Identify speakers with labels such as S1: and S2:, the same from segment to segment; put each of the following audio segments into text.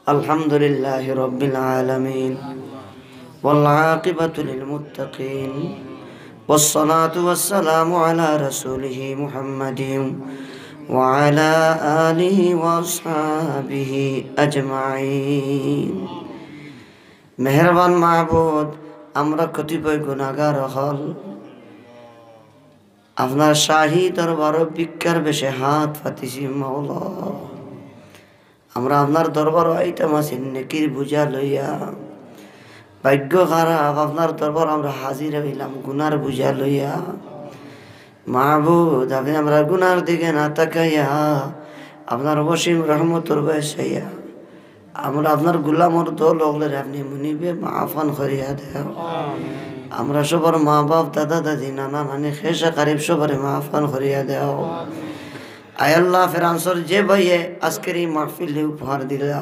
S1: الحمد لله رب العالمين والعاقبة للمتقين والصلاة والسلام على رسوله محمد وعلى آله وأصحابه أجمعين মেহেরবান মাহবুব আমরা কতিপয় গুনাহগার হল আপনার শাহী দরবার ভিক্ষার বেশে হাত পাতিছি মাওলা আমরা আপনার দরবার আইতাম আছি নেকির বুঝা লইয়া ভাগ্য খারাপ আপনার দরবার আমরা হাজির হইলাম গুনার বুঝা লইয়া মাহবুব আপনি আমরা গুনার দিকে না তাকাইয়া আপনার অসীম রহমতর বয়সাইয়া আমরা আপনার গুলামর দল হলের আপনি মুনিবে মাফান করিয়া দেও আমরা সবার মা বাপ দাদা দাদি নানা নানি খেসা কারিব সবারে মাফান করিয়া দেও আয় আল্লাহ ফেরানসর যে ভাইয়ে আজকের এই মাহফিলে উপহার দিলা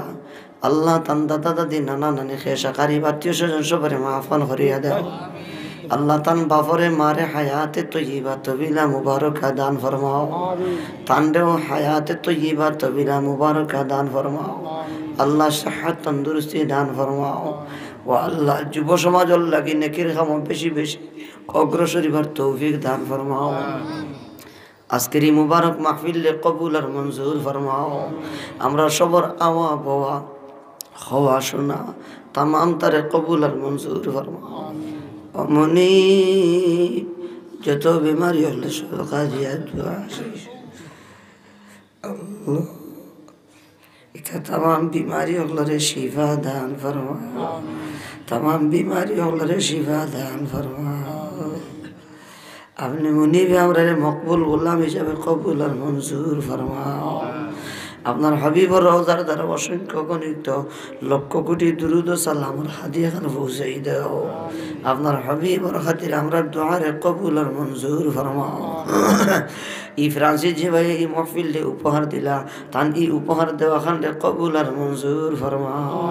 S1: আল্লাহ তান দাদা দাদি নানা নানি খেসা কারিব আত্মীয় স্বজন সবারে মাফান করিয়া দেও আল্লাহ তান বাফরে মারে হায়াতে তৈয়বা তবিলা মুবারকা দান ফরমাও তানরেও হায়াতে তৈয়বা তবিলা মুবারকা দান ফরমাও আল্লাহ সাহাত তন্দুরুস্তি দান ফরমাও ও আল্লাহ যুব সমাজ লাগি নেকির কাম বেশি বেশি অগ্রসরিবার তৌফিক দান ফরমাও আজকের এই মুবারক মাহফিলে কবুল আর মঞ্জুর ফরমাও আমরা সবার আওয়া বাওয়া হওয়া শোনা তামাম তারে কবুল আর মঞ্জুর ফরমাও অমনি যত বিমারি হলে সদকা দিয়া দোয়া আল্লাহ এটা तमाम बीमारी হলরে শিফা দান ফরমাও तमाम बीमारी হলরে শিফা দান ফরমাও আপনি মুনিবে আমরা মকবুল গোলাম হিসাবে কবুল আর মঞ্জুর ফরমাও আপনার হাবিবর রওজার দ্বারা অসংখ্য গণিত লক্ষ কোটি দুরুদ ও সালামের হাদিয়া খান পৌঁছাই দাও আপনার হাবিবর খাতির আমরা দোয়ারে কবুল আর মঞ্জুর ফরমাও ই ফ্রান্সিস যে ভাই এই মহফিলে উপহার দিলা তান এই উপহার দেওয়া খানরে কবুল আর মঞ্জুর ফরমাও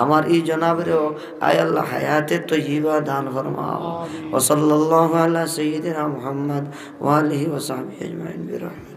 S1: আমার এই জনাবরেও আয় আল্লাহ হায়াতে তৈয়বা দান ফরমাও ওয়া সাল্লাল্লাহু আলা সাইয়্যিদিনা মুহাম্মদ ওয়া আলিহি ওয়া সাহবিহি আজমাইন বিরহমাতিহি।